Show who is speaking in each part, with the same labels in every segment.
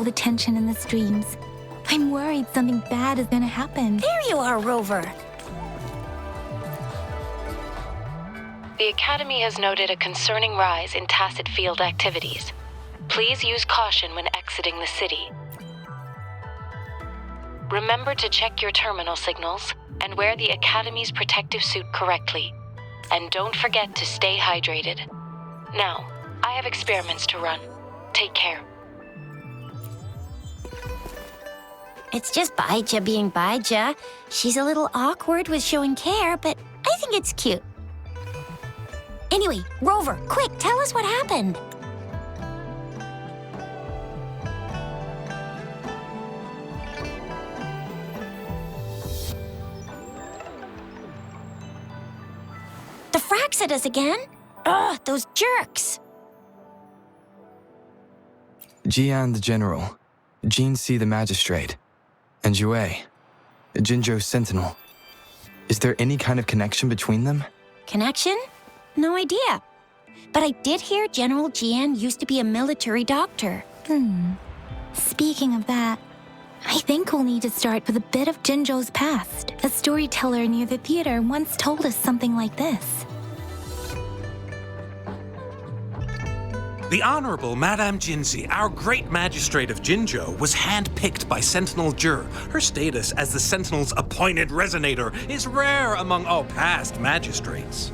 Speaker 1: feel the tension in the streams. I'm worried something bad is gonna happen.
Speaker 2: There you are, Rover.
Speaker 3: The Academy has noted a concerning rise in tacit field activities. Please use caution when exiting the city. Remember to check your terminal signals and wear the Academy's protective suit correctly. And don't forget to stay hydrated. Now, I have experiments to run. Take care.
Speaker 2: It's just Baija being Baija. She's a little awkward with showing care, but I think it's cute. Anyway, Rover, quick, tell us what happened. The frags at us again? Ugh, those jerks!
Speaker 4: Jian the General, Jin Si the Magistrate, and Jue, Jinzhou's Sentinel. Is there any kind of connection between them?
Speaker 2: Connection? No idea. But I did hear General Jian used to be a military doctor.
Speaker 1: Speaking of that, I think we'll need to start with a bit of Jinzhou's past. A storyteller near the theater once told us something like this.
Speaker 5: The Honorable Madame Jinzi, our great magistrate of Jinzhou, was handpicked by Sentinel Jur. Her status as the Sentinel's appointed resonator is rare among all past magistrates.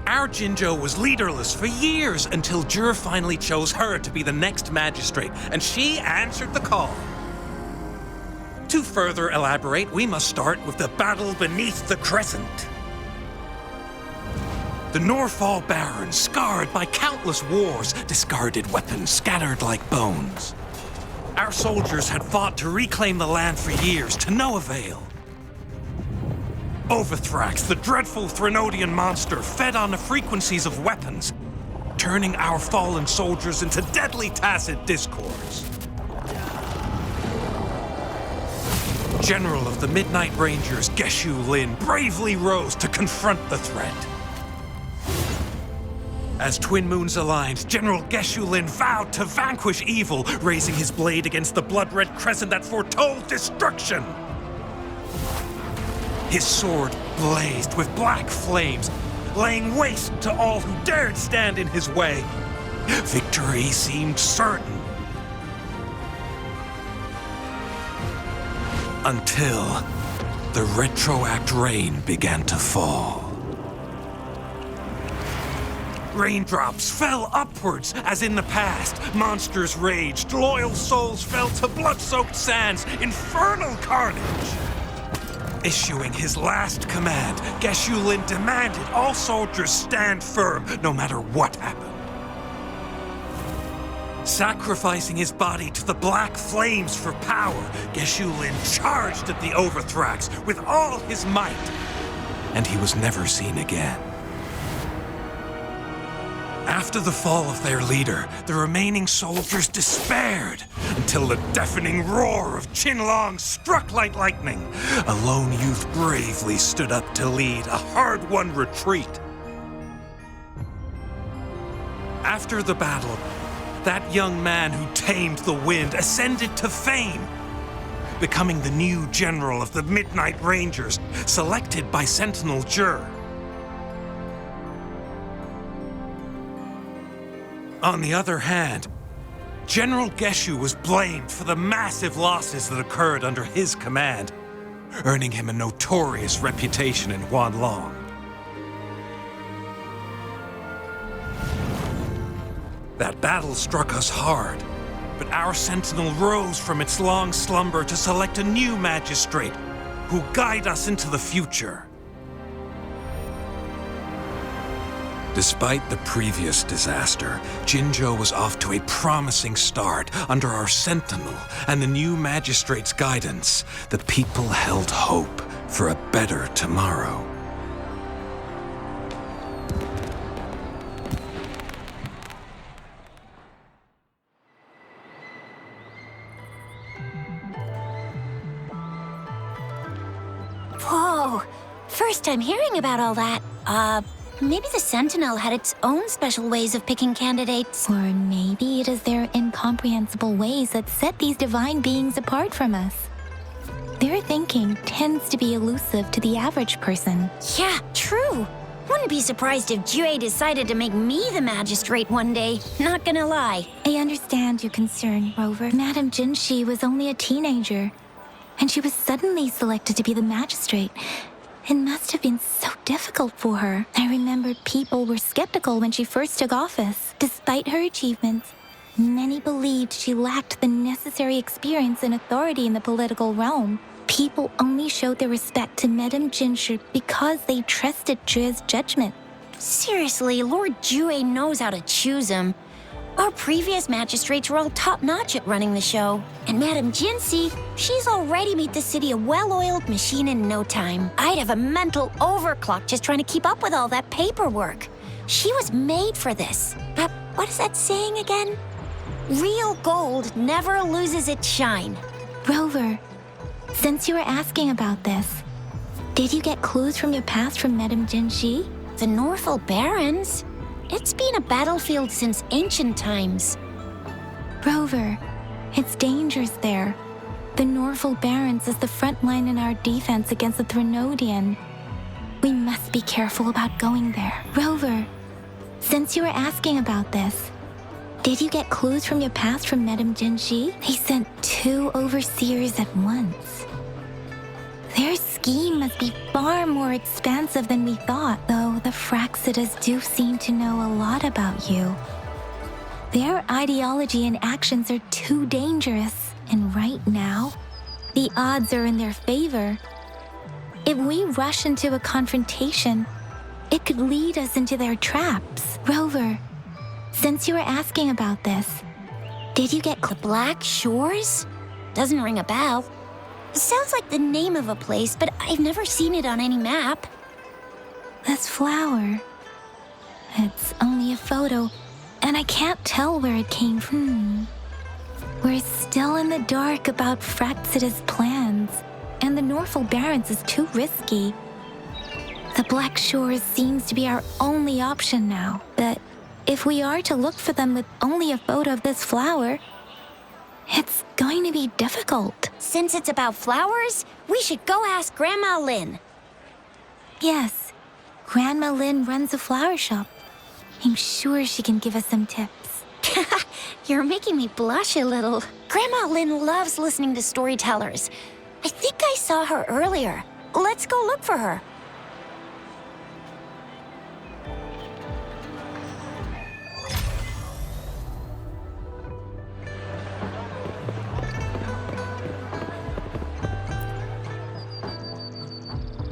Speaker 5: Our Jinzhou was leaderless for years until Jur finally chose her to be the next magistrate, and she answered the call. To further elaborate, we must start with the battle beneath the crescent. The Norfall Barons, scarred by countless wars, discarded weapons scattered like bones. Our soldiers had fought to reclaim the land for years, to no avail. Overthrax, the dreadful Threnodian monster, fed on the frequencies of weapons, turning our fallen soldiers into deadly tacit discords. General of the Midnight Rangers, Geshu Lin, bravely rose to confront the threat. As Twin Moons aligned, General Geshu Lin vowed to vanquish evil, raising his blade against the blood-red crescent that foretold destruction. His sword blazed with black flames, laying waste to all who dared stand in his way. Victory seemed certain. Until the retroact rain began to fall. Raindrops fell upwards, as in the past. Monsters raged, loyal souls fell to blood-soaked sands, infernal carnage. Issuing his last command, Geshu Lin demanded all soldiers stand firm, no matter what happened. Sacrificing his body to the black flames for power, Geshu Lin charged at the Overthrax with all his might, and he was never seen again. After the fall of their leader, the remaining soldiers despaired until the deafening roar of Qinlong struck like lightning. A lone youth bravely stood up to lead a hard-won retreat. After the battle, that young man who tamed the wind ascended to fame, becoming the new general of the Midnight Rangers, selected by Sentinel Jur. On the other hand, General Geshu was blamed for the massive losses that occurred under his command, earning him a notorious reputation in Huanlong. That battle struck us hard, but our sentinel rose from its long slumber to select a new magistrate who'll guide us into the future. Despite the previous disaster, Jinzhou was off to a promising start under our sentinel and the new magistrate's guidance. The people held hope for a better tomorrow.
Speaker 2: Whoa! First time hearing about all that. Maybe the Sentinel had its own special ways of picking candidates.
Speaker 1: Or maybe it is their incomprehensible ways that set these divine beings apart from us. Their thinking tends to be elusive to the average person.
Speaker 2: Yeah, true. Wouldn't be surprised if Jue decided to make me the magistrate one day. Not gonna lie.
Speaker 1: I understand your concern, Rover. Madame Jinshi was only a teenager, and she was suddenly selected to be the magistrate. It must have been so difficult for her. I remember people were skeptical when she first took office. Despite her achievements, many believed she lacked the necessary experience and authority in the political realm. People only showed their respect to Madame Jinshi because they trusted Jue's judgment.
Speaker 2: Seriously, Lord Jue knows how to choose him. Our previous magistrates were all top-notch at running the show. And Madame Jinshi, she's already made the city a well-oiled machine in no time. I'd have a mental overclock just trying to keep up with all that paperwork. She was made for this. But what is that saying again? Real gold never loses its shine.
Speaker 1: Rover, since you were asking about this, did you get clues from your past from Madame Jinshi?
Speaker 2: The Northel Barrens? It's been a battlefield since ancient times.
Speaker 1: Rover, it's dangerous there. The Northel Barrens is the front line in our defense against the Threnodian. We must be careful about going there. Rover, since you were asking about this, did you get clues from your past from Madame Jinshi? They sent 2 overseers at once. Their scheme must be far more expansive than we thought, though the Fraxidas do seem to know a lot about you. Their ideology and actions are too dangerous, and right now, the odds are in their favor. If we rush into a confrontation, it could lead us into their traps. Rover, since you were asking about this, did you get
Speaker 2: The Black Shores? Doesn't ring a bell. Sounds like the name of a place, but I've never seen it on any map.
Speaker 1: this flower? It's only a photo, and I can't tell where it came from. We're still in the dark about Fraxida's plans, and the Northel Barrens is too risky. The Black Shores seems to be our only option now, but if we are to look for them with only a photo of this flower, it's going to be difficult.
Speaker 2: Since it's about flowers, we should go ask Grandma Lynn.
Speaker 1: Yes, Grandma Lynn runs a flower shop. I'm sure she can give us some tips.
Speaker 2: You're making me blush a little. Grandma Lynn loves listening to storytellers. I think I saw her earlier. Let's go look for her.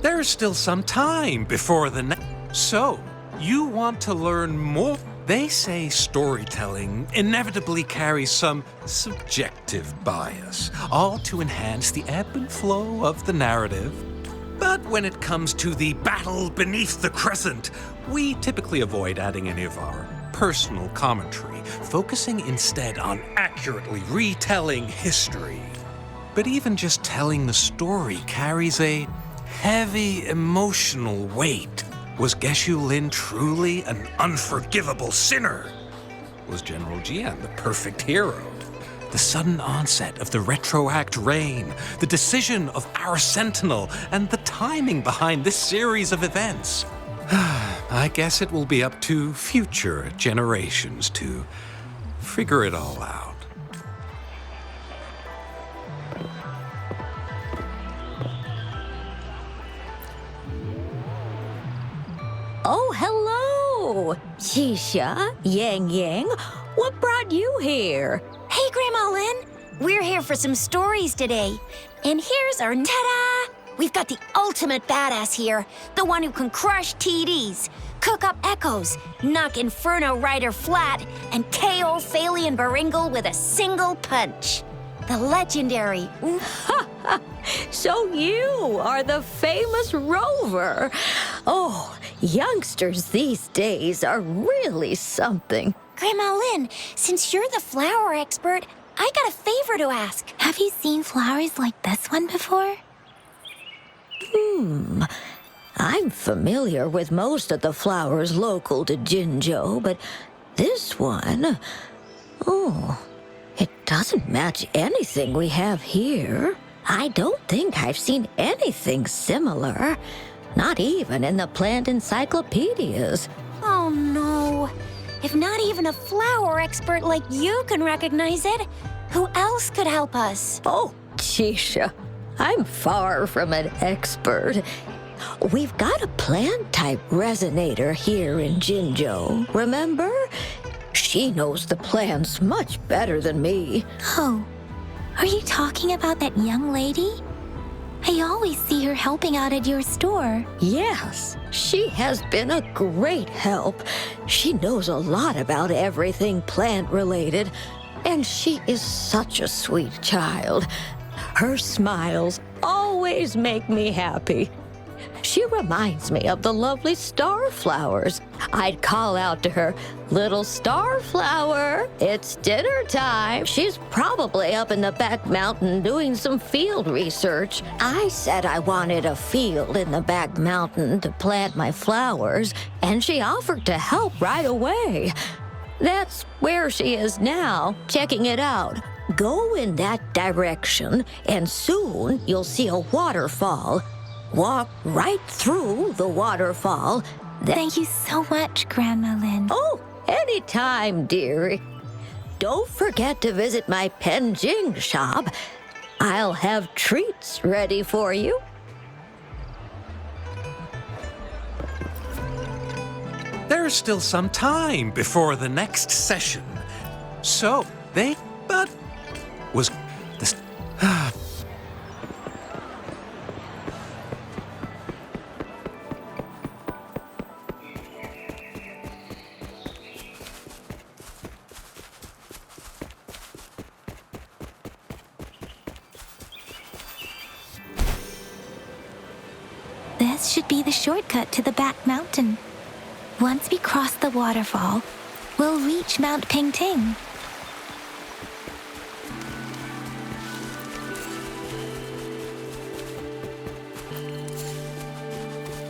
Speaker 5: There's still some time before the So, you want to learn more? They say storytelling inevitably carries some subjective bias, all to enhance the ebb and flow of the narrative. But when it comes to the battle beneath the crescent, we typically avoid adding any of our personal commentary, focusing instead on accurately retelling history. But even just telling the story carries a heavy emotional weight. Was Geshu Lin truly an unforgivable sinner? Was General Jian the perfect hero? The sudden onset of the retroact rain, the decision of our sentinel, and the timing behind this series of events. I guess it will be up to future generations to figure it all out.
Speaker 6: Oh, hello! Xisha, Yang Yang, what brought you here?
Speaker 2: Hey, Grandma Lynn. We're here for some stories today. And here's our ta-da! We've got the ultimate badass here. The one who can crush TDs, cook up echoes, knock Inferno Rider flat, and KO Phalian Baringle with a single punch. The legendary...
Speaker 6: So you are the famous Rover. Oh, youngsters these days are really something.
Speaker 2: Grandma Lynn, since you're the flower expert, I got a favor to ask.
Speaker 1: Have you seen flowers like this one before?
Speaker 6: I'm familiar with most of the flowers local to Jinzhou, but this one, oh, it doesn't match anything we have here. I don't think I've seen anything similar, not even in the plant encyclopedias.
Speaker 2: Oh no. If not even a flower expert like you can recognize it, who else could help us?
Speaker 6: Oh, Chisha, I'm far from an expert. We've got a plant-type resonator here in Jinzhou, remember? She knows the plants much better than me.
Speaker 1: Oh, are you talking about that young lady? I always see her helping out at your store.
Speaker 6: Yes, she has been a great help. She knows a lot about everything plant-related, and she is such a sweet child. Her smiles always make me happy. She reminds me of the lovely starflowers. I'd call out to her, "Little starflower, it's dinner time." She's probably up in the back mountain doing some field research. I said I wanted a field in the back mountain to plant my flowers, and she offered to help right away. That's where she is now, checking it out. Go in that direction, and soon you'll see a waterfall. Walk right through the waterfall.
Speaker 1: Thank you so much, Grandma Lin.
Speaker 6: Oh, anytime, dearie. Don't forget to visit my Penjing shop. I'll have treats ready for you.
Speaker 5: There's still some time before the next session. So, but was this...
Speaker 1: This should be the shortcut to the back mountain. Once we cross the waterfall, we'll reach Mount Pingting.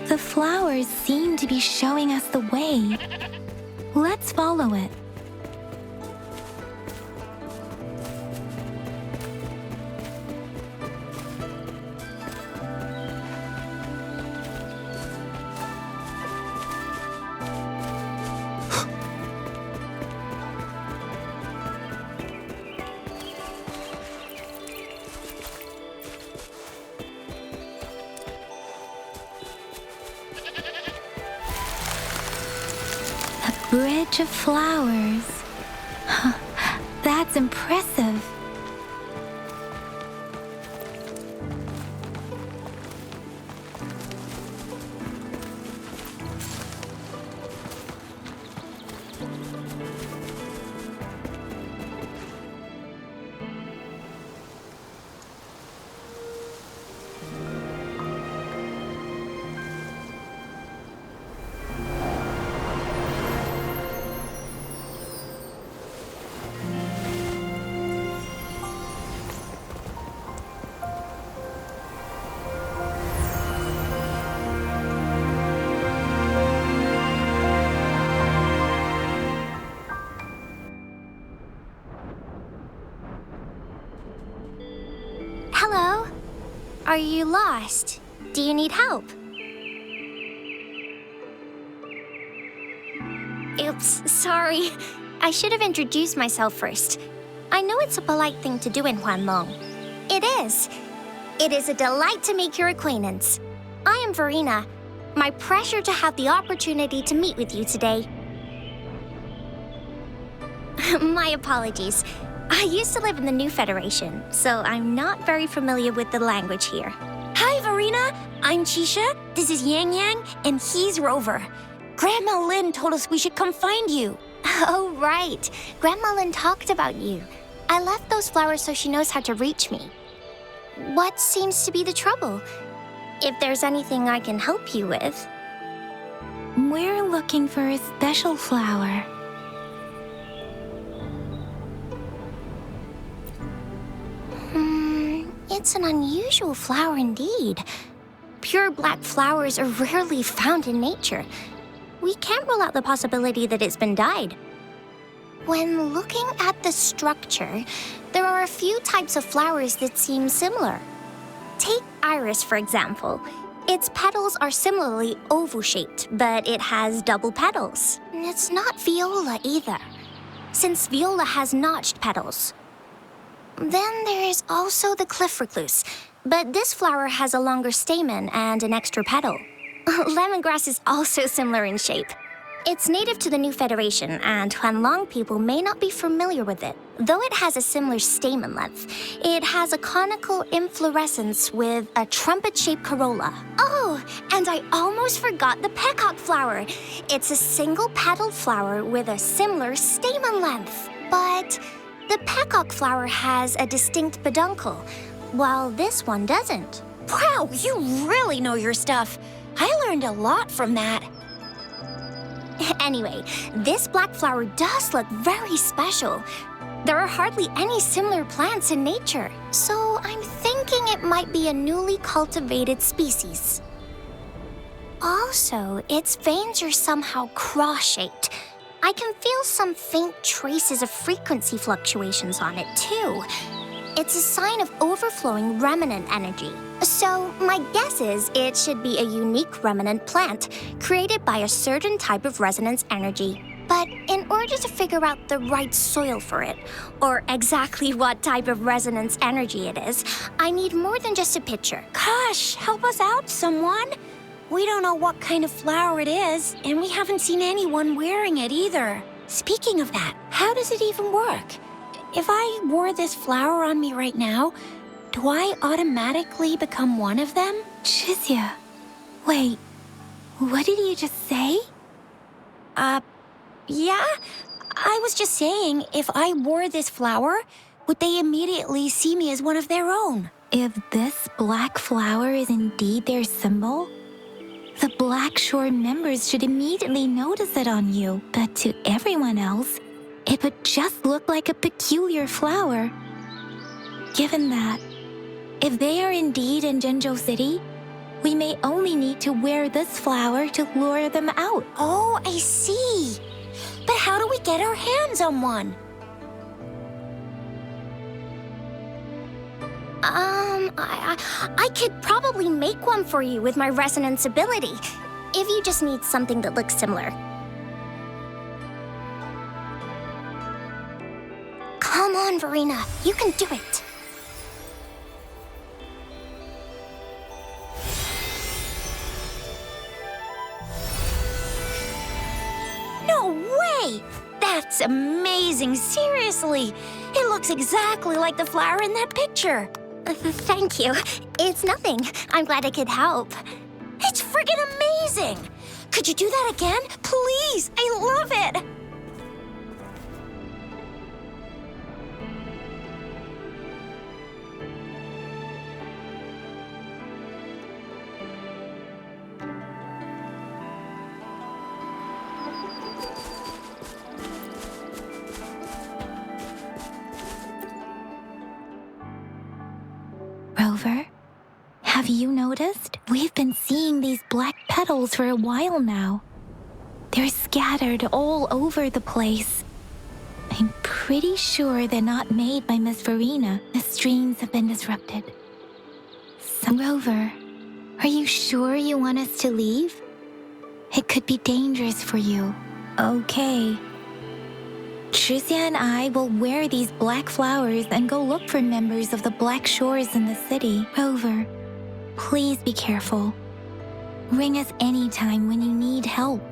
Speaker 1: The flowers seem to be showing us the way. Let's follow it. Bridge of flowers. That's impressive.
Speaker 2: Hello? Are you lost? Do you need help? Oops, sorry. I should have introduced myself first. I know it's a polite thing to do in Huanlong. It is. It is a delight to make your acquaintance. I am Verena. My pleasure to have the opportunity to meet with you today. My apologies. I used to live in the New Federation, so I'm not very familiar with the language here. Hi, Verena. I'm Chisha, this is Yang Yang, and he's Rover. Grandma Lin told us we should come find you. Oh, right. Grandma Lin talked about you. I left those flowers so she knows how to reach me. What seems to be the trouble? If there's anything I can help you with.
Speaker 1: We're looking for a special flower.
Speaker 2: It's an unusual flower indeed. pure black flowers are rarely found in nature, we can't rule out the possibility that it's been dyed. When looking at the structure, there are a few types of flowers that seem similar. Take iris, for example. Its petals are similarly oval-shaped, but it has double petals. It's not viola either, since viola has notched petals. Then there is also the cliff recluse, but this flower has a longer stamen and an extra petal. Lemongrass is also similar in shape. It's native to the New Federation, and Huanlong people may not be familiar with it. Though it has a similar stamen length, it has a conical inflorescence with a trumpet-shaped corolla. Oh, and I almost forgot the peacock flower. It's a single-petaled flower with a similar stamen length. But the peacock flower has a distinct peduncle, while this one doesn't.
Speaker 7: Wow, you really know your stuff. I learned a lot from that.
Speaker 2: Anyway, this black flower does look very special. There are hardly any similar plants in nature, so I'm thinking it might be a newly cultivated species. Also, its veins are somehow cross-shaped. I can feel some faint traces of frequency fluctuations on it, too. It's a sign of overflowing remnant energy. So, my guess is it should be a unique remnant plant created by a certain type of resonance energy. But in order to figure out the right soil for it, or exactly what type of resonance energy it is, I need more than just a picture.
Speaker 7: Gosh, help us out, someone. We don't know what kind of flower it is, and we haven't seen anyone wearing it either. Speaking of that, how does it even work? If I wore this flower on me right now, do I automatically become one of them?
Speaker 1: Chizia, wait, what did you just say?
Speaker 7: Yeah? I was just saying, if I wore this flower, would they immediately see me as one of their own?
Speaker 1: If this black flower is indeed their symbol, the Black Shore members should immediately notice it on you. But to everyone else, it would just look like a peculiar flower. Given that, if they are indeed in Zhengzhou City, we may only need to wear this flower to lure them out.
Speaker 7: Oh, I see. But how do we get our hands on one?
Speaker 2: I could probably make one for you with my resonance ability, if you just need something that looks similar. Come on, Verena, you can do it.
Speaker 7: No way! That's amazing, seriously. It looks exactly like the flower in that picture.
Speaker 2: Thank you. It's nothing. I'm glad I could help.
Speaker 7: It's friggin' amazing! Could you do that again? Please, I love it!
Speaker 1: Rover, have you noticed? We've been seeing these black petals for a while now. They're scattered all over the place. I'm pretty sure they're not made by Miss Verena. The streams have been disrupted. So, Rover, are you sure you want us to leave? It could be dangerous for you. Okay. Chizia and I will wear these black flowers and go look for members of the Black Shores in the city. Rover, please be careful. Ring us anytime when you need help.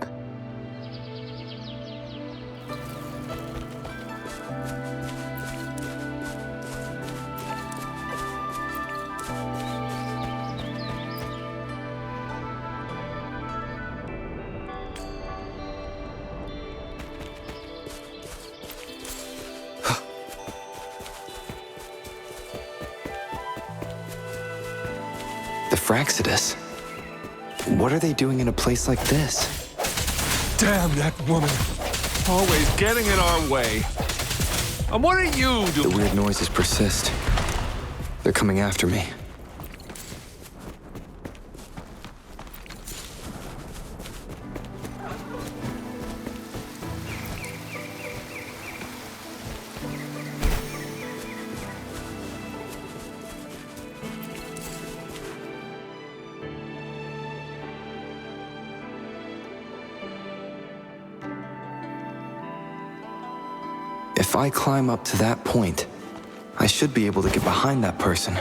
Speaker 4: Fraxidus. What are they doing in a place like this?
Speaker 8: Damn that woman. Always getting in our way. And what are you doing?
Speaker 4: The weird noises persist. They're coming after me. If I climb up to that point, I should be able to get behind that person.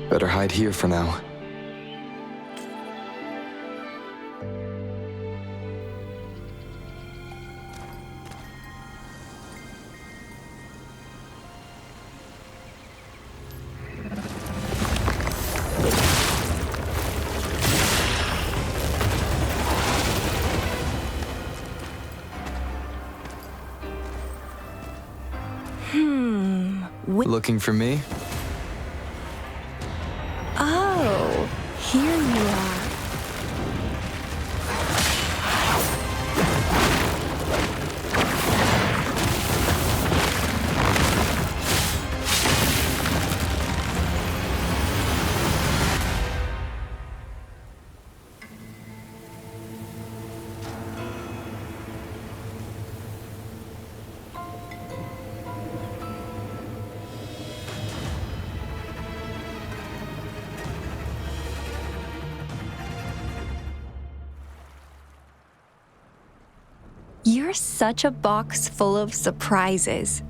Speaker 4: Better hide here for now. Looking for me?
Speaker 1: Oh, here you are.
Speaker 9: You're such a box full of surprises.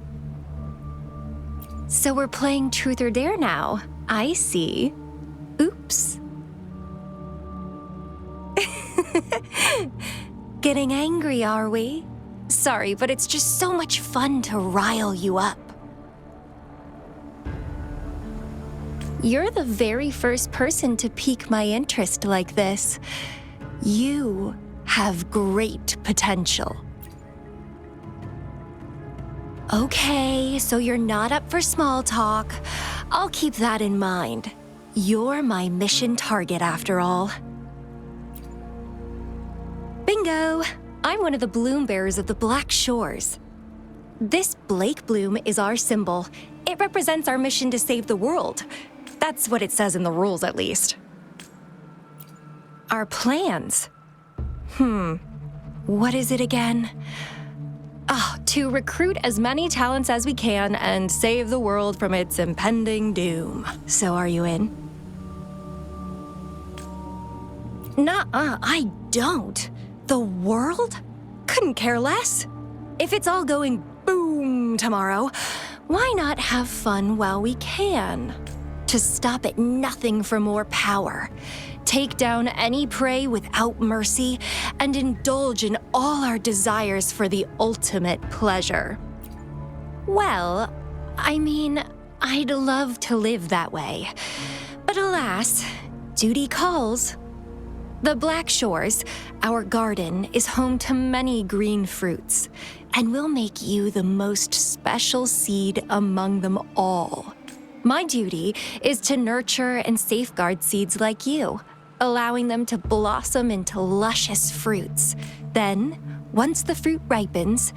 Speaker 9: So we're playing Truth or Dare now. I see. Oops. Getting angry, are we? Sorry, but it's just so much fun to rile you up. You're the very first person to pique my interest like this. You have great potential. Okay, so you're not up for small talk. I'll keep that in mind. You're my mission target after all. Bingo! I'm one of the bloom bearers of the Black Shores. This Blake bloom is our symbol. It represents our mission to save the world. That's what it says in the rules, at least. Our plans. What is it again? To recruit as many talents as we can and save the world from its impending doom. So are you in? Nuh-uh, I don't. The world? Couldn't care less. If it's all going boom tomorrow, why not have fun while we can? To stop at nothing for more power. Take down any prey without mercy, and indulge in all our desires for the ultimate pleasure. Well, I mean, I'd love to live that way. But alas, duty calls. The Black Shores, our garden, is home to many green fruits, and will make you the most special seed among them all. My duty is to nurture and safeguard seeds like you, allowing them to blossom into luscious fruits. Then, once the fruit ripens,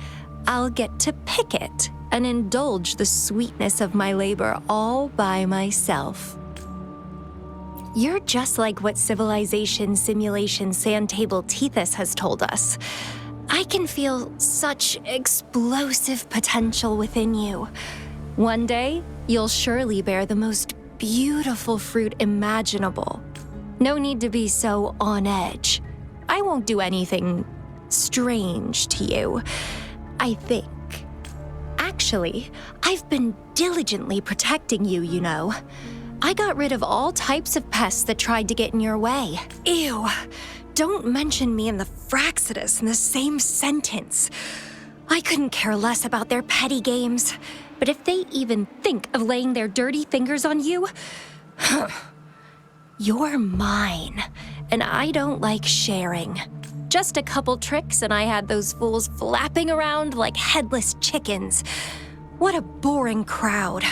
Speaker 9: I'll get to pick it and indulge the sweetness of my labor all by myself. You're just like what Civilization Simulation Sandtable Tethys has told us. I can feel such explosive potential within you. One day, you'll surely bear the most beautiful fruit imaginable. No need to be so on edge. I won't do anything strange to you, I think. Actually, I've been diligently protecting you, you know. I got rid of all types of pests that tried to get in your way. Ew, don't mention me and the Fraxidus in the same sentence. I couldn't care less about their petty games, but if they even think of laying their dirty fingers on you, you're mine, and I don't like sharing. Just a couple tricks and I had those fools flapping around like headless chickens. What a boring crowd.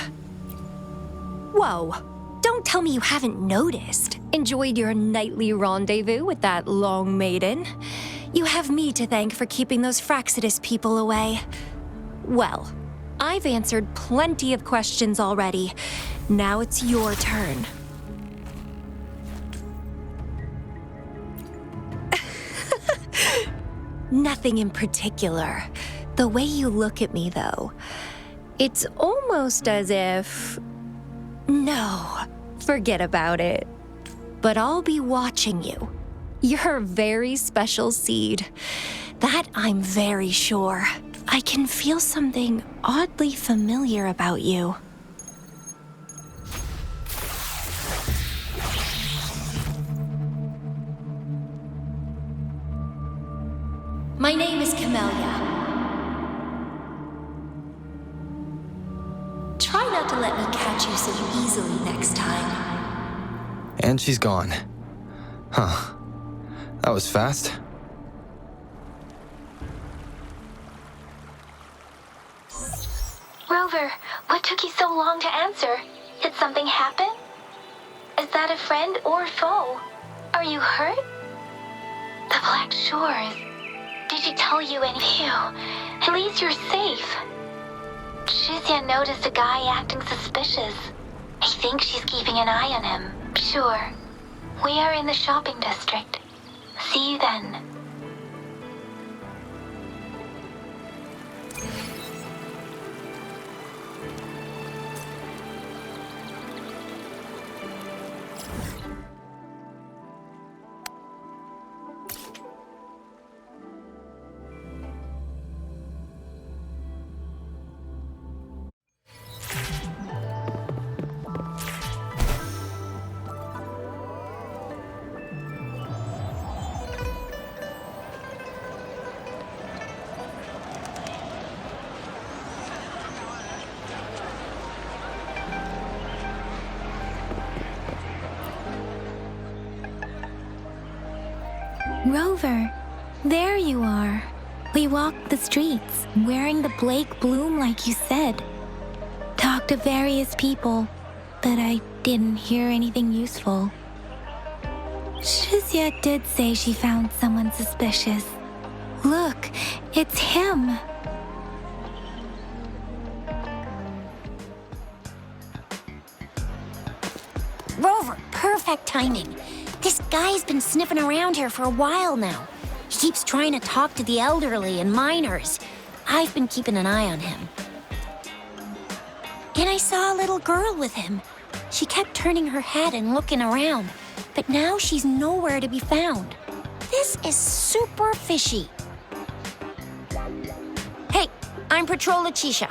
Speaker 9: Whoa, don't tell me you haven't noticed. Enjoyed your nightly rendezvous with that long maiden. You have me to thank for keeping those Fraxidus people away. Well, I've answered plenty of questions already. Now it's your turn. Nothing in particular. The way you look at me, though, it's almost as if... No, forget about it. But I'll be watching you. You're a very special seed. That I'm very sure. I can feel something oddly familiar about you. My name is Camellia. Try not to let me catch you so easily next time.
Speaker 4: And she's gone. Huh. That was fast.
Speaker 1: Rover, what took you so long to answer? Did something happen? Is that a friend or foe? Are you hurt? The Black Shores. Did she tell you anything? At least you're safe. Shizia noticed a guy acting suspicious. I think she's keeping an eye on him. Sure. We are in the shopping district. See you then. Rover, there you are. We walked the streets, wearing the Blake bloom like you said. Talked to various people, but I didn't hear anything useful. Shizia did say she found someone suspicious. Look, it's him.
Speaker 7: Rover, perfect timing. This guy's been sniffing around here for a while now. He keeps trying to talk to the elderly and minors. I've been keeping an eye on him. And I saw a little girl with him. She kept turning her head and looking around, but now she's nowhere to be found. This is super fishy. Hey, I'm Patrol Letitia.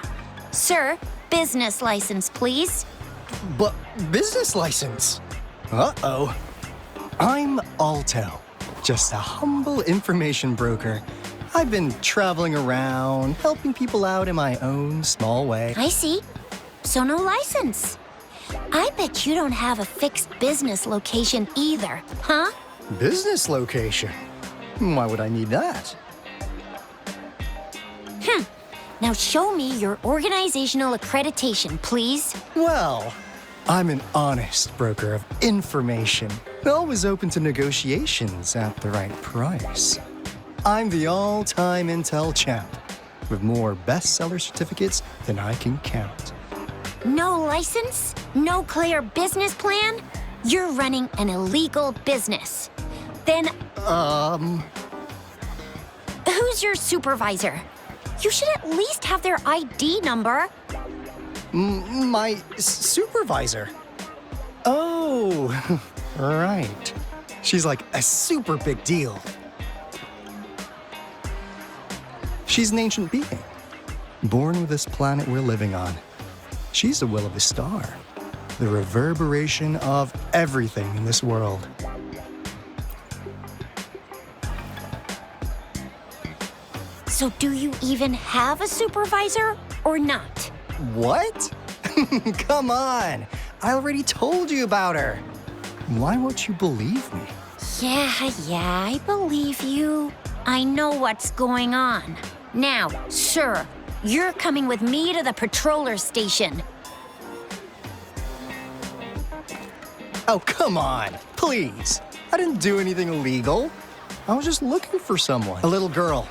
Speaker 7: Sir, business license, please.
Speaker 10: But business license? Uh-oh. I'm Alto, just a humble information broker. I've been traveling around, helping people out in my own small way.
Speaker 7: I see. So no license. I bet you don't have a fixed business location either, huh?
Speaker 10: Business location? Why would I need that?
Speaker 7: Now show me your organizational accreditation, please.
Speaker 10: Well, I'm an honest broker of information, always open to negotiations at the right price. I'm the all-time Intel champ, with more bestseller certificates than I can count.
Speaker 7: No license? No clear business plan? You're running an illegal business. Then, who's your supervisor? You should at least have their ID number.
Speaker 10: My supervisor? Oh, right. She's like a super big deal. She's an ancient being, born with this planet we're living on. She's the will of the star, the reverberation of everything in this world.
Speaker 7: So do you even have a supervisor or not?
Speaker 10: What? Come on. I already told you about her. Why won't you believe me?
Speaker 7: Yeah, I believe you. I know what's going on. Now, sir, you're coming with me to the patroller station.
Speaker 10: Oh, come on. Please. I didn't do anything illegal. I was just looking for someone. A little girl.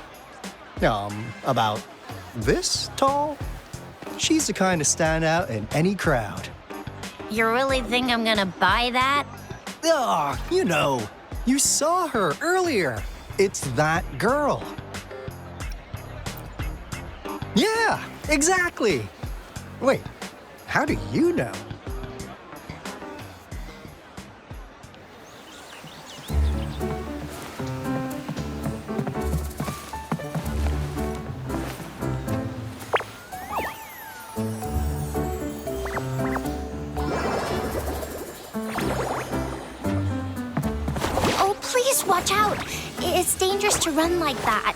Speaker 10: About this tall. She's the kind to stand out in any crowd.
Speaker 2: You really think I'm gonna buy that?
Speaker 10: You know, you saw her earlier. It's that girl. Yeah, exactly. Wait, how do you know?
Speaker 7: Oh, please watch out. It's dangerous to run like that.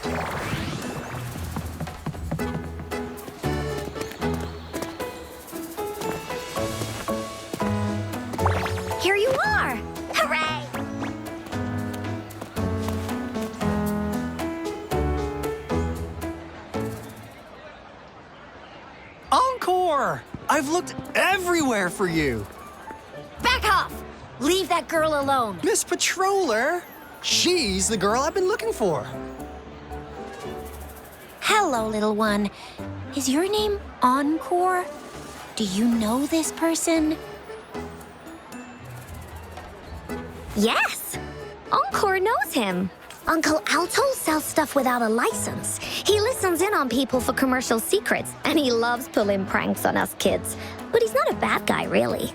Speaker 7: Here you are! Hooray!
Speaker 10: Encore! I've looked everywhere for you.
Speaker 2: Back off! Leave that girl alone.
Speaker 10: Miss Patroller! She's the girl I've been looking for.
Speaker 7: Hello, little one. Is your name Encore? Do you know this person?
Speaker 11: Yes! Encore knows him. Uncle Alto sells stuff without a license. He listens in on people for commercial secrets, and he loves pulling pranks on us kids. But he's not a bad guy, really.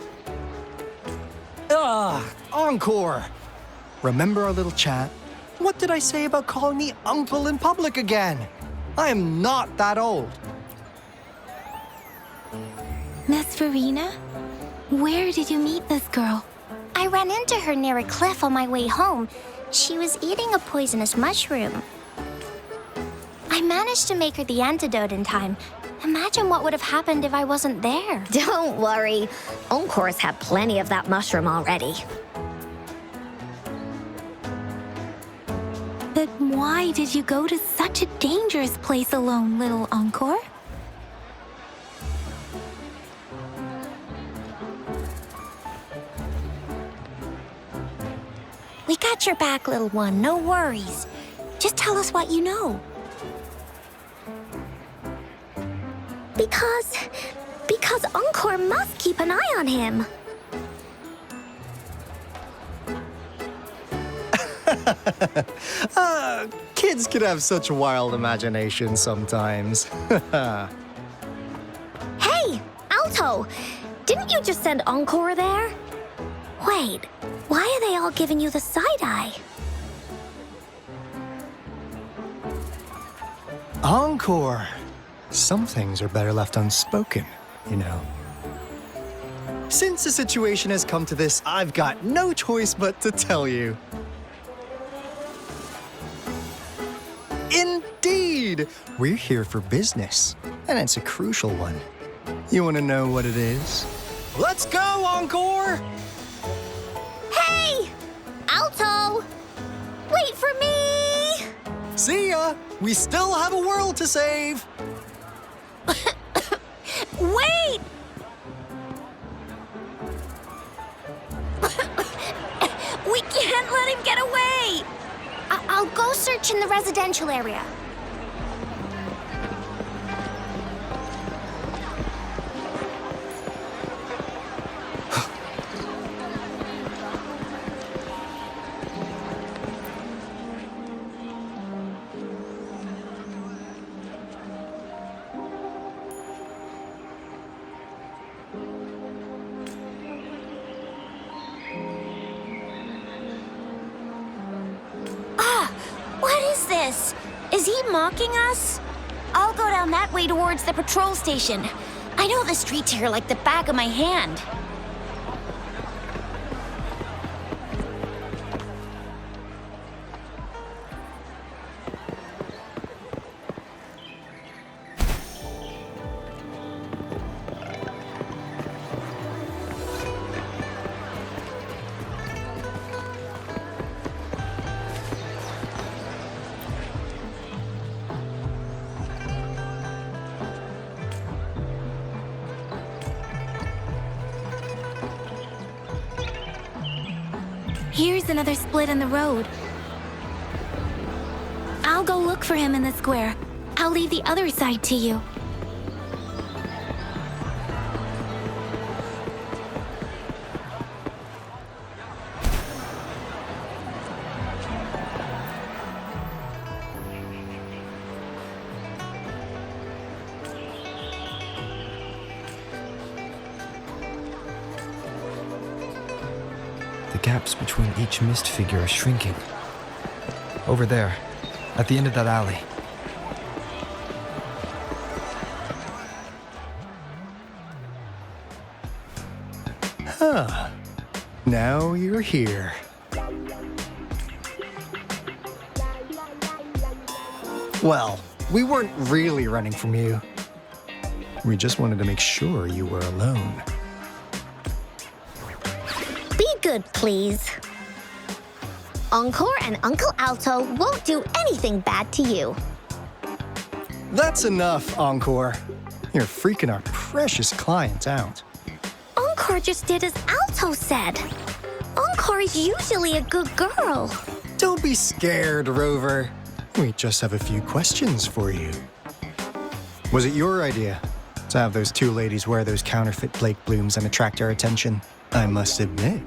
Speaker 10: Encore! Remember our little chat? What did I say about calling me uncle in public again? I am not that old.
Speaker 1: Miss Verena? Where did you meet this girl?
Speaker 7: I ran into her near a cliff on my way home. She was eating a poisonous mushroom. I managed to make her the antidote in time. Imagine what would have happened if I wasn't there.
Speaker 11: Don't worry. Encore's had plenty of that mushroom already.
Speaker 1: But why did you go to such a dangerous place alone, little Encore?
Speaker 7: We got your back, little one. No worries. Just tell us what you know.
Speaker 11: Because Encore must keep an eye on him.
Speaker 10: Kids can have such wild imaginations sometimes.
Speaker 11: Hey, Alto! Didn't you just send Encore there? Wait, why are they all giving you the side-eye?
Speaker 10: Encore! Some things are better left unspoken, you know. Since the situation has come to this, I've got no choice but to tell you. Indeed! We're here for business, and it's a crucial one. You want to know what it is? Let's go, Encore!
Speaker 11: Hey! Alto! Wait for me!
Speaker 10: See ya! We still have a world to save!
Speaker 7: Wait! We can't let him get away! I'll go search in the residential area. What is this? Is he mocking us? I'll go down that way towards the patrol station. I know the streets here like the back of my hand.
Speaker 1: Here's another split in the road. I'll go look for him in the square. I'll leave the other side to you.
Speaker 4: gaps between each mist figure are shrinking. Over there, at the end of that alley.
Speaker 10: Huh. Now you're here. Well, we weren't really running from you. We just wanted to make sure you were alone.
Speaker 11: Be good, please. Encore and Uncle Alto won't do anything bad to you.
Speaker 10: That's enough, Encore. You're freaking our precious client out.
Speaker 11: Encore just did as Alto said. Encore is usually a good girl.
Speaker 10: Don't be scared, Rover. We just have a few questions for you. Was it your idea to have those two ladies wear those counterfeit Blake blooms and attract our attention? I must admit,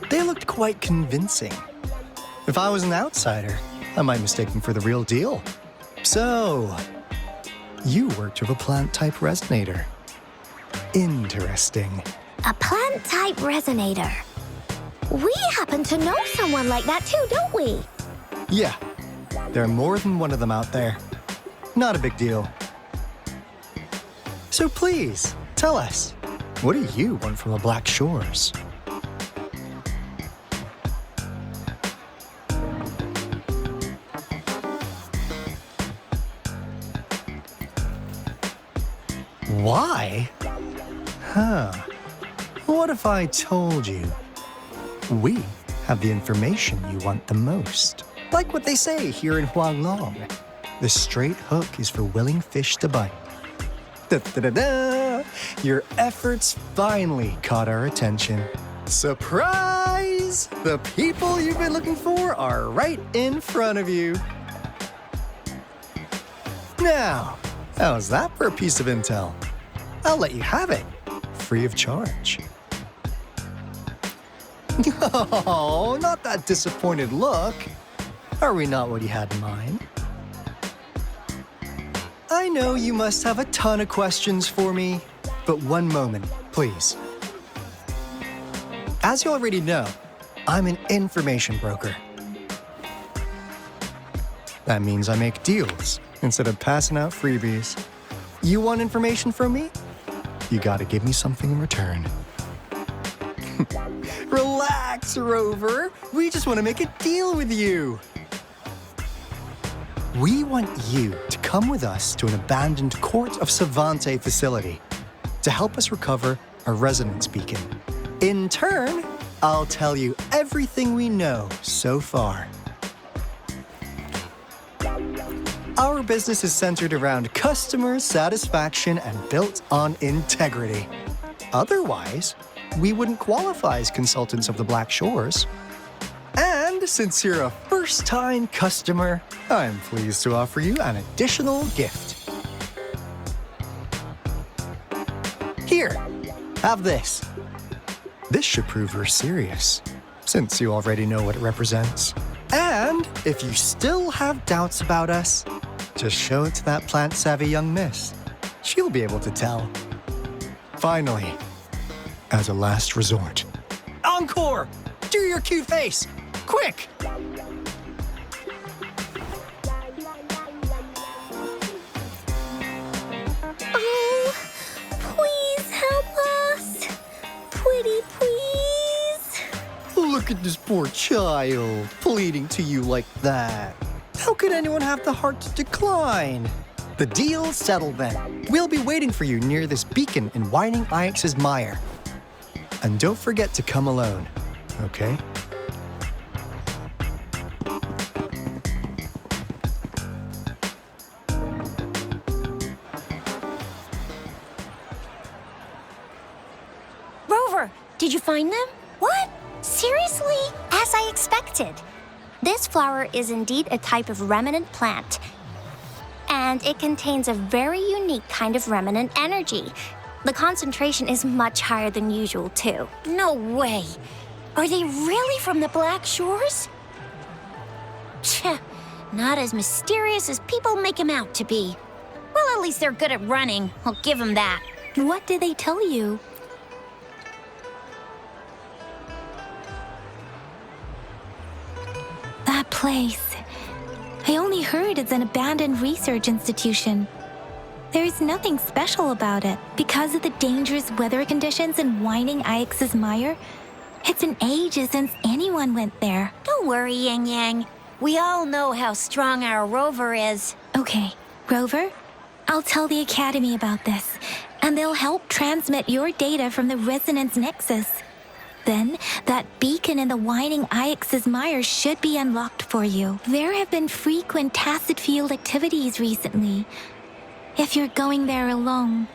Speaker 10: they looked quite convincing. If I was an outsider, I might mistake them for the real deal. So, you worked with a plant-type resonator. Interesting.
Speaker 11: A plant-type resonator. We happen to know someone like that too, don't we?
Speaker 10: Yeah, there are more than one of them out there. Not a big deal. So please, tell us, what do you want from the Black Shores? Why? Huh. What if I told you we have the information you want the most? Like what they say here in Huanglong. The straight hook is for willing fish to bite. Da-da-da-da! Your efforts finally caught our attention. Surprise! The people you've been looking for are right in front of you. Now, how's that for a piece of intel? I'll let you have it, free of charge. Oh, not that disappointed look. Are we not what you had in mind? I know you must have a ton of questions for me, but one moment, please. As you already know, I'm an information broker. That means I make deals instead of passing out freebies. You want information from me? You gotta give me something in return. Relax, Rover. We just want to make a deal with you. We want you to come with us to an abandoned Court of Savante facility to help us recover a resonance beacon. In turn, I'll tell you everything we know so far. Our business is centered around customer satisfaction and built on integrity. Otherwise, we wouldn't qualify as consultants of the Black Shores. And since you're a first-time customer, I'm pleased to offer you an additional gift. Here, have this. This should prove you're serious, since you already know what it represents. And if you still have doubts about us, just show it to that plant-savvy young miss. She'll be able to tell. Finally, as a last resort, Encore! Do your cute face! Quick!
Speaker 11: Oh, please help us. Pretty please.
Speaker 10: Look at this poor child, pleading to you like that. How could anyone have the heart to decline? The deal's settled then. We'll be waiting for you near this beacon in Whining Ix's mire. And don't forget to come alone, okay?
Speaker 7: Rover, did you find them?
Speaker 11: What? Seriously? As I expected. This flower is indeed a type of remnant plant. And it contains a very unique kind of remnant energy. The concentration is much higher than usual, too.
Speaker 7: No way. Are they really from the Black Shores? Tch, not as mysterious as people make them out to be. Well, at least they're good at running. I'll give them that.
Speaker 1: What did they tell you? place. I only heard it's an abandoned research institution. There's nothing special about it. Because of the dangerous weather conditions in whining Ix's mire, it's been ages since anyone went there.
Speaker 7: Don't worry, Yang Yang. We all know how strong our Rover is.
Speaker 1: Okay, Rover, I'll tell the Academy about this, and they'll help transmit your data from the Resonance Nexus. Then, that beacon in the whining Ix's mire should be unlocked for you. There have been frequent tacit field activities recently. If you're going there alone,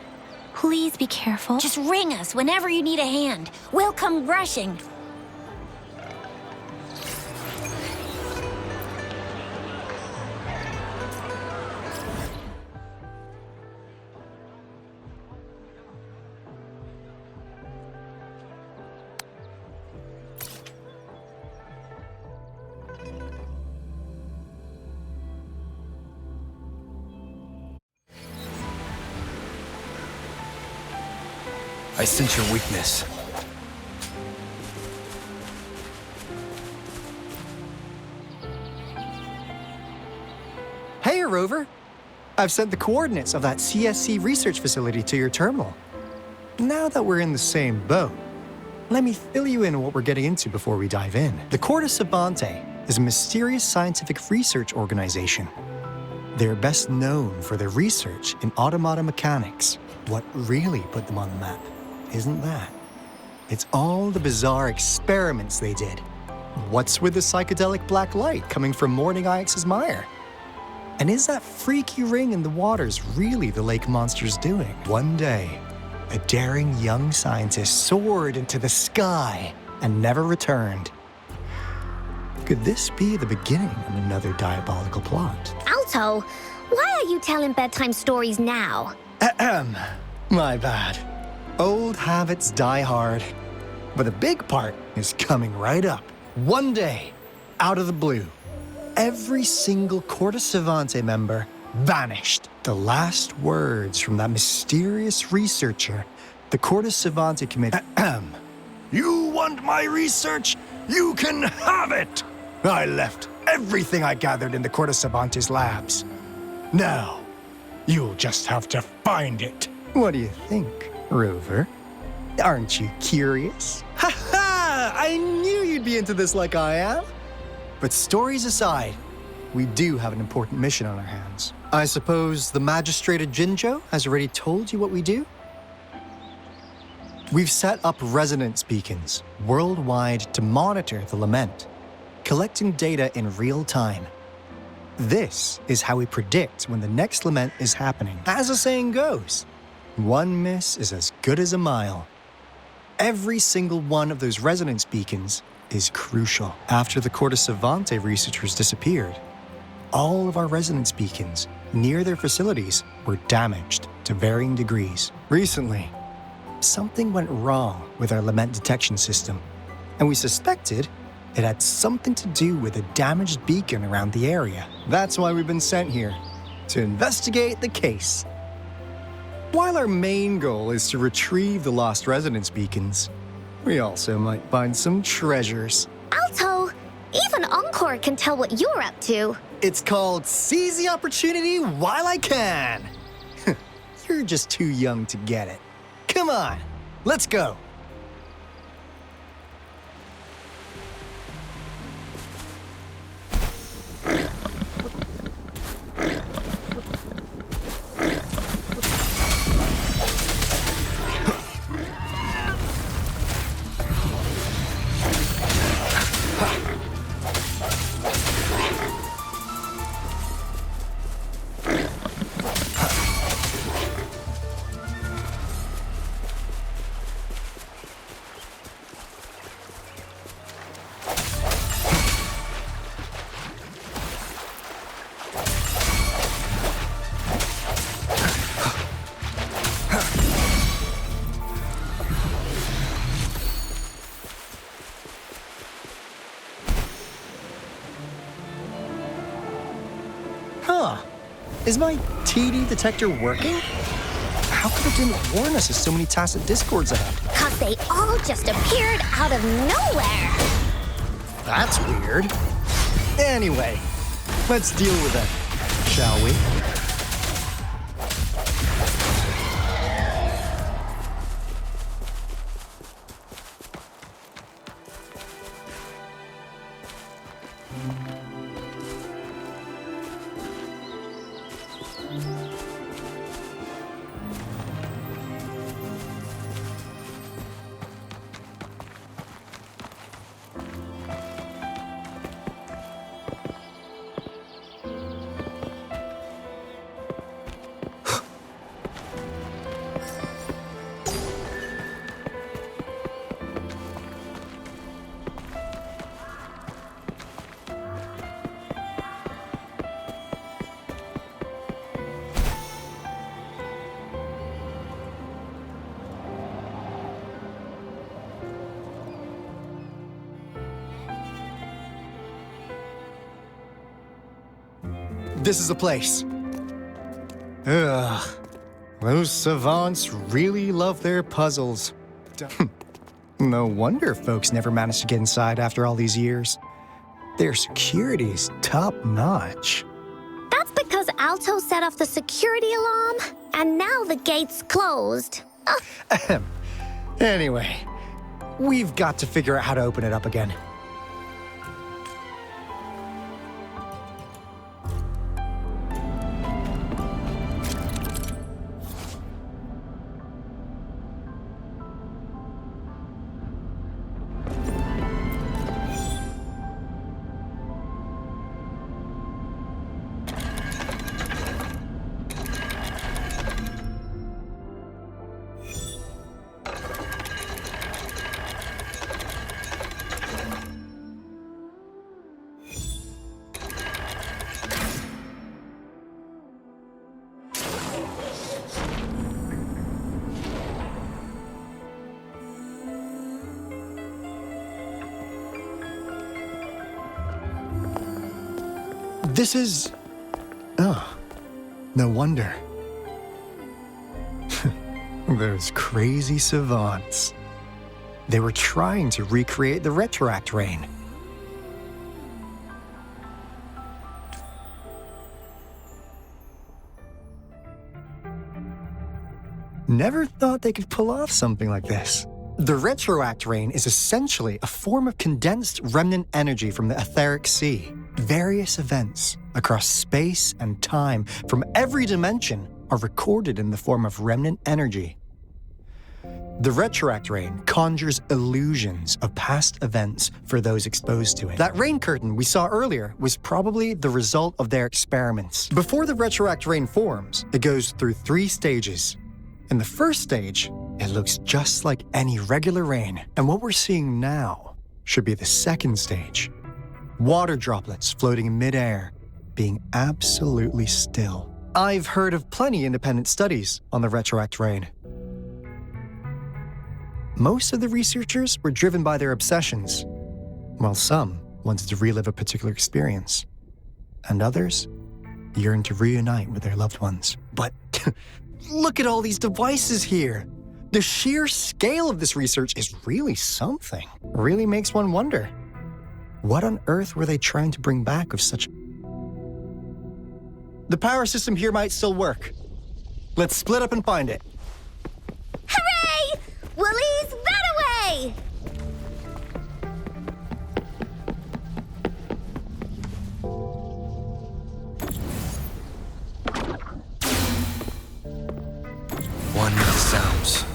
Speaker 1: please be careful.
Speaker 7: Just ring us whenever you need a hand. We'll come rushing.
Speaker 4: I sense your weakness.
Speaker 10: Hey, Rover. I've sent the coordinates of that CSC research facility to your terminal. Now that we're in the same boat, let me fill you in on what we're getting into before we dive in. The Corte Savante is a mysterious scientific research organization. They're best known for their research in automata mechanics. What really put them on the map isn't that. It's all the bizarre experiments they did. What's with the psychedelic black light coming from Morning Ix's mire? And is that freaky ring in the waters really the lake monster's doing? One day, a daring young scientist soared into the sky and never returned. Could this be the beginning of another diabolical plot?
Speaker 11: Alto, why are you telling bedtime stories now?
Speaker 10: Ahem. My bad. Old habits die hard. But the big part is coming right up. One day, out of the blue, every single Corte Savante member vanished. The last words from that mysterious researcher, the Corte Savante committee. Ahem. You want my research? You can have it! I left everything I gathered in the Corte Savante's labs. Now, you'll just have to find it. What do you think, Rover? Aren't you curious? Ha ha! I knew you'd be into this like I am. But stories aside, we do have an important mission on our hands. I suppose the magistrate at Jinzhou has already told you what we do? We've set up resonance beacons worldwide to monitor the lament, collecting data in real time. This is how we predict when the next lament is happening. As the saying goes, one miss is as good as a mile. Every single one of those resonance beacons is crucial. After the Corte Savante researchers disappeared, all of our resonance beacons near their facilities were damaged to varying degrees. Recently, something went wrong with our lament detection system, and we suspected it had something to do with a damaged beacon around the area. That's why we've been sent here, to investigate the case. While our main goal is to retrieve the lost resonance beacons, we also might find some treasures.
Speaker 11: Alto, even Encore can tell what you're up to.
Speaker 10: It's called Seize the Opportunity While I Can. You're just too young to get it. Come on, let's go. Is my TD detector working? How come it didn't warn us of so many tacit discords ahead?
Speaker 11: 'Cause they all just appeared out of nowhere.
Speaker 10: That's weird. Anyway, let's deal with it, shall we? This is the place. Ugh. Those savants really love their puzzles. No wonder folks never managed to get inside after all these years. Their security's top-notch.
Speaker 11: That's because Alto set off the security alarm, and now the gate's closed.
Speaker 10: Anyway, we've got to figure out how to open it up again. This is... Oh, no wonder. Those crazy savants. They were trying to recreate the retroact rain. Never thought they could pull off something like this. The retroact rain is essentially a form of condensed remnant energy from the etheric sea. Various events across space and time from every dimension are recorded in the form of remnant energy. The retroact rain conjures illusions of past events for those exposed to it. That rain curtain we saw earlier was probably the result of their experiments. Before the retroact rain forms, it goes through 3 stages. In the first stage, it looks just like any regular rain, and what we're seeing now should be the second stage. Water droplets floating in midair, being absolutely still. I've heard of plenty independent studies on the retroact rain. Most of the researchers were driven by their obsessions, while some wanted to relive a particular experience, and others yearned to reunite with their loved ones. But look at all these devices here. The sheer scale of this research is really something. Really makes one wonder. What on earth were they trying to bring back of such... The power system here might still work. Let's split up and find it.
Speaker 11: Hooray! Willie's Runaway!
Speaker 4: One with the sounds.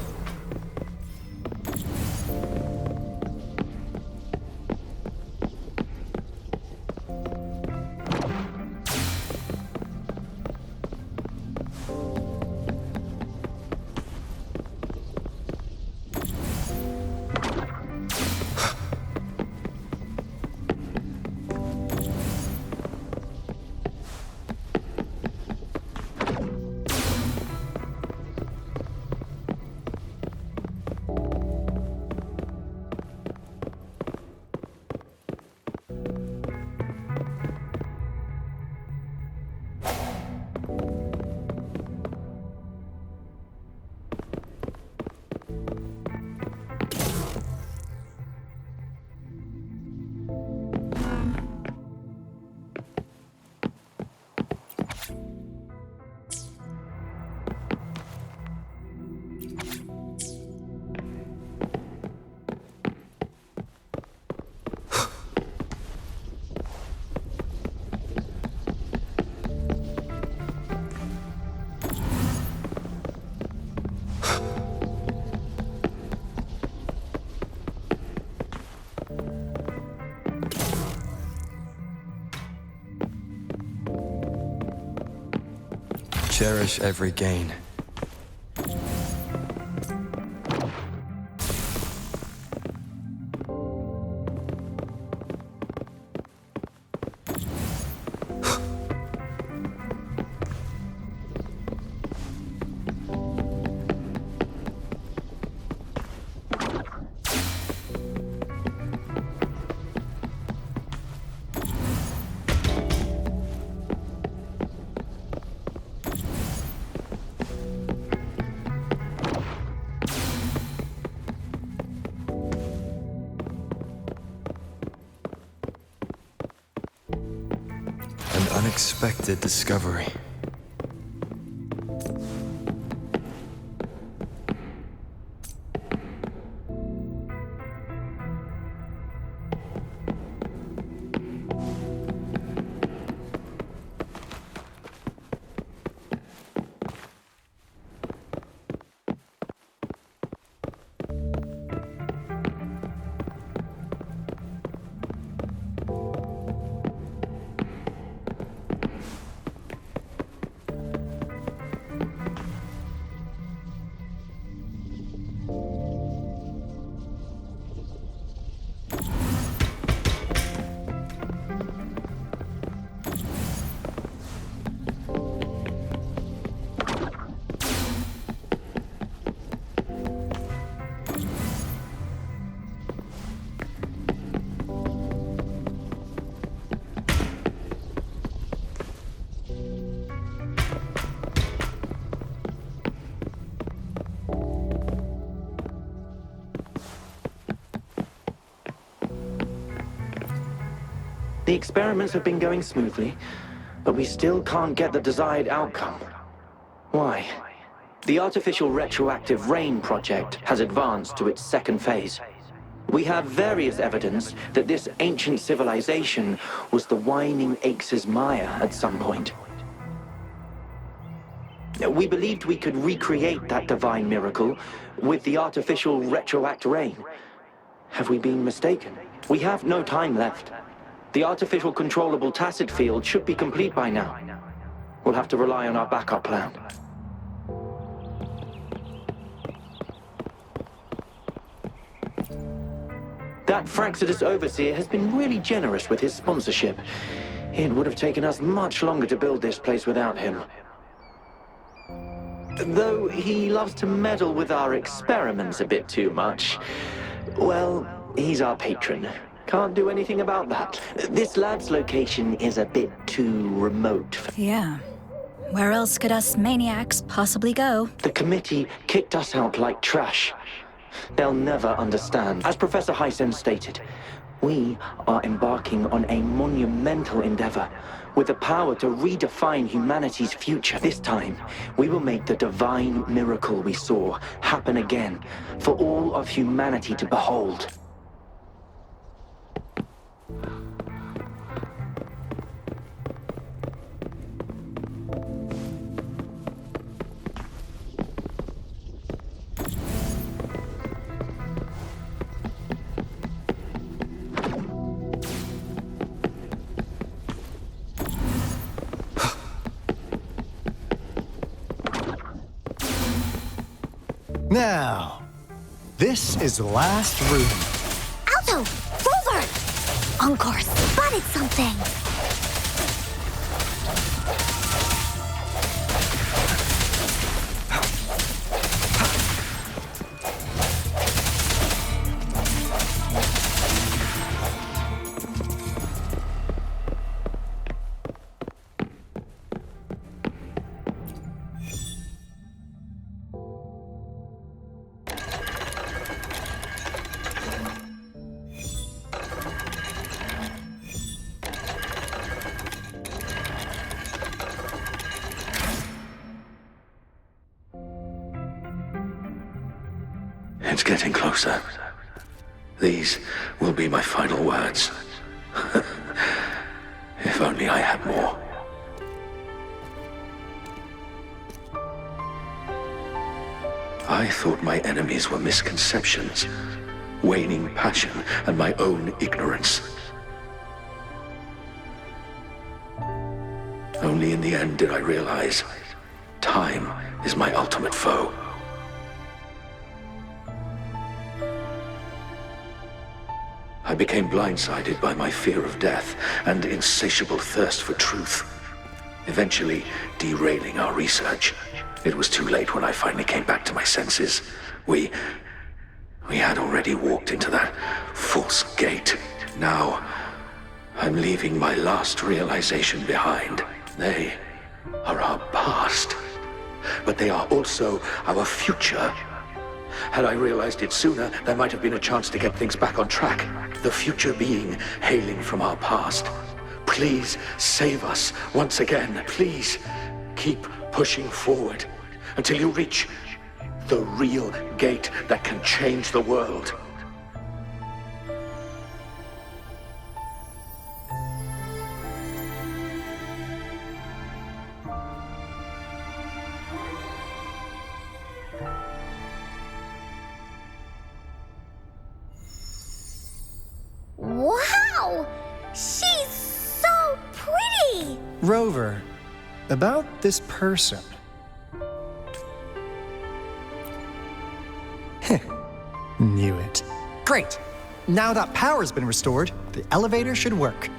Speaker 4: Cherish every gain. Unexpected discovery.
Speaker 12: The experiments have been going smoothly, but we still can't get the desired outcome. Why? The artificial retroactive rain project has advanced to its second phase. We have various evidence that this ancient civilization was the Whining Aches' Maya at some point. We believed we could recreate that divine miracle with the artificial retroact rain. Have we been mistaken? We have no time left. The artificial controllable tacit field should be complete by now. We'll have to rely on our backup plan. That Fraxidus Overseer has been really generous with his sponsorship. It would have taken us much longer to build this place without him. Though he loves to meddle with our experiments a bit too much. Well, he's our patron. Can't do anything about that. This lab's location is a bit too remote.
Speaker 13: Yeah. Where else could us maniacs possibly go?
Speaker 12: The committee kicked us out like trash. They'll never understand. As Professor Hysen stated, we are embarking on a monumental endeavor with the power to redefine humanity's future. This time, we will make the divine miracle we saw happen again for all of humanity to behold.
Speaker 10: Now, this is the last room.
Speaker 11: Alto! Rover! Encore spotted something!
Speaker 14: It's getting closer. These will be my final words. If only I had more. I thought my enemies were misconceptions, waning passion, and my own ignorance. Only in the end did I realize Time is my ultimate foe. I became blindsided by my fear of death and insatiable thirst for truth, eventually derailing our research. It was too late when I finally came back to my senses. We had already walked into that false gate. Now, I'm leaving my last realization behind. They are our past, but they are also our future. Had I realized it sooner, there might have been a chance to get things back on track. The future being hailing from our past. Please save us once again. Please keep pushing forward until you reach the real gate that can change the world.
Speaker 11: Wow! She's so pretty!
Speaker 10: Rover, about this person. Knew it. Great! Now that power's been restored, the elevator should work.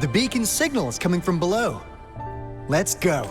Speaker 10: The beacon signal is coming from below. Let's go.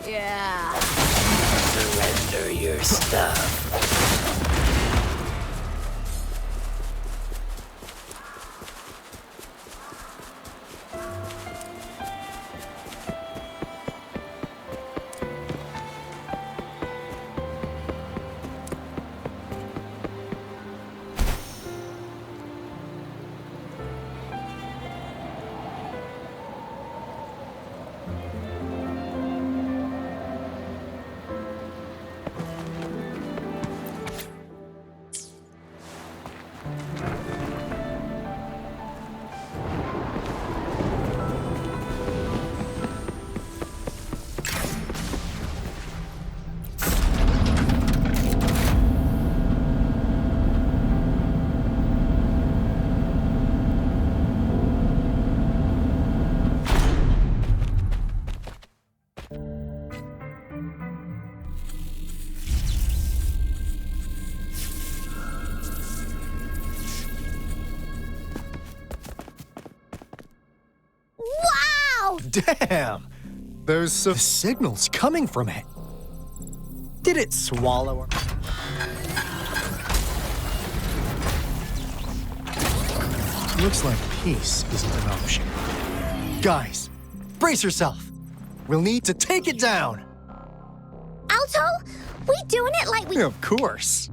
Speaker 15: Yeah. Surrender your stuff.
Speaker 10: Damn! There's some signals coming from it. Did it swallow her? Looks like peace isn't an option. Guys, brace yourself. We'll need to take it down.
Speaker 11: Alto, we doing it like we...
Speaker 10: Of course.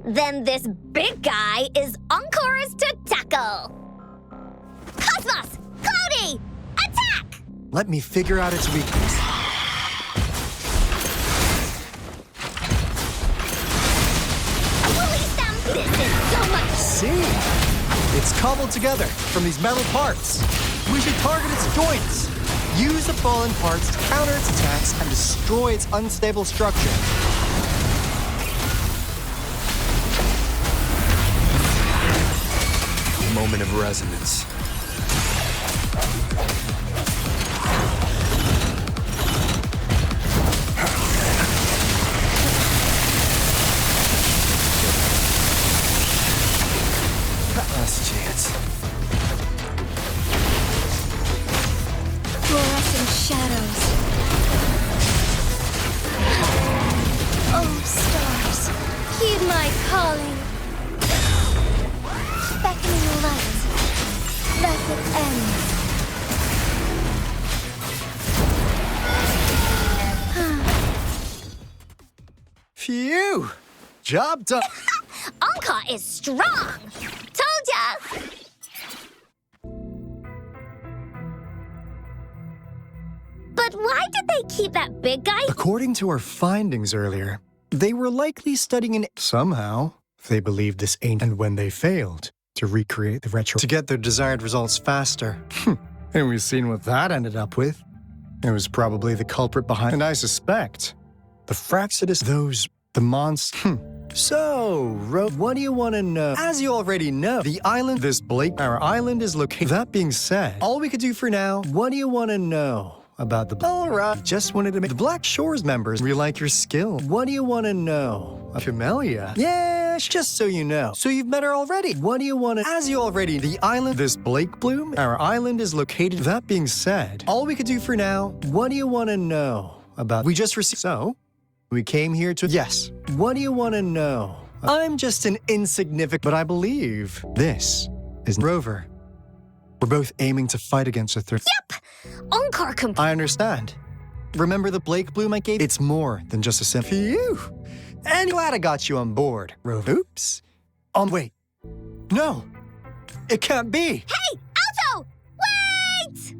Speaker 11: Then this big guy is Encore's to tackle. Cosmos! Cloudy! Attack!
Speaker 10: Let me figure out its weakness.
Speaker 11: Release them! This is so much...
Speaker 10: See? It's cobbled together from these metal parts. We should target its joints. Use the fallen parts to counter its attacks and destroy its unstable structure.
Speaker 4: Moment of resonance. Last chance.
Speaker 9: Fluorescent shadows. Oh, stars, heed my calling. Beckoning light, let it end.
Speaker 10: Phew! Job done.
Speaker 11: Encore is strong! Told ya! But why did they keep that big guy?
Speaker 10: According to our findings earlier, they were likely studying an... Somehow, they believed this ain't... And when they failed to recreate the retro... To get their desired results faster. And we've seen what that ended up with. It was probably the culprit behind... And I suspect the Fraxidus... Those... The monster... So, what do you want to know? As you already know, the island... Our island is located... That being said, all we could do for now... What do you want to know about the... Alright, just wanted to make... The Black Shores members... We like your skill. What do you want to know? Camellia? Yeah, just so you know. So you've met her already. What do you want to... As you already... The island... Blake Bloom? Our island is located... That being said, all we could do for now... What do you want to know about... We just received... So... We came here to... Yes. What do you want to know? I'm just an insignificant... But I believe this is Rover. We're both aiming to fight against a threat.
Speaker 11: Yep! Encore
Speaker 10: I understand. Remember the Blake Bloom I gave? It's more than just a simple... Phew! And glad I got you on board, Rover. Oops. Wait. No! It can't be!
Speaker 11: Hey! Alto! Wait!